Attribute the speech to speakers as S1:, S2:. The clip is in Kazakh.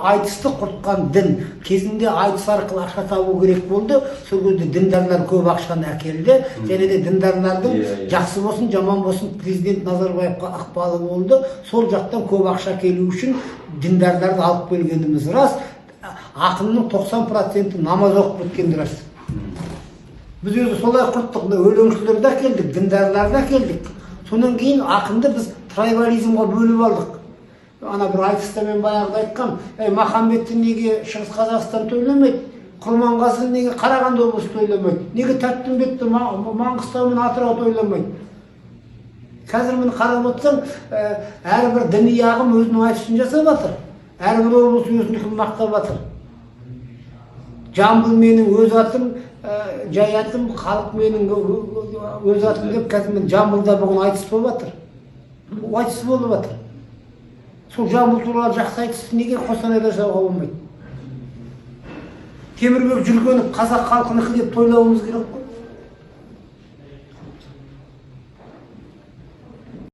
S1: айтысты құртқан дін. Кезінде айтыс арқылы ақша табу керек болды. Сол кезде діндарлар көп ақшаны әкелді. Және де діндарлардың жақсы болсын, жаман болсын, президент Назарбаевқа ықпалы болды. Сол жақтан көп ақша келу үшін діндарларды алып келгеніміз рас. Ақынның 90% намаз оқып өткенді рас. Біз өзі солай құрттық, өлеңшілерді әкелдік, діндарларды әкелдік. Сонан кейін ақынды біз трайбализмға бөліп алдық. Ана бір айтыста мен баяғыда айтқам, Махамбетті неге Шығыс Қазақстан төлемейді, Құрманғазыны неге Қарағанды облысы төлемейді, неге Тәттімбетті Маңғыстау мен Атырау төлемейді. Қазір мені қарап отырсам, әрбір діни ағым өзінің айтысын жасап жатыр. Әрбір облыс өзінікін мақтап жатыр. Жамбыл менің өз атым, жай атым, халық менің өз атым деп, қазір мен Жамбылда бүгін айтыс болып жатыр. Айтыс болып жатыр. Сол Жамбыл туралы жақсы айтысты неге Қостанайда жасауға болмайды? Темірбек Жүргенов қазақ халқынікі деп тойлауымыз керек қой.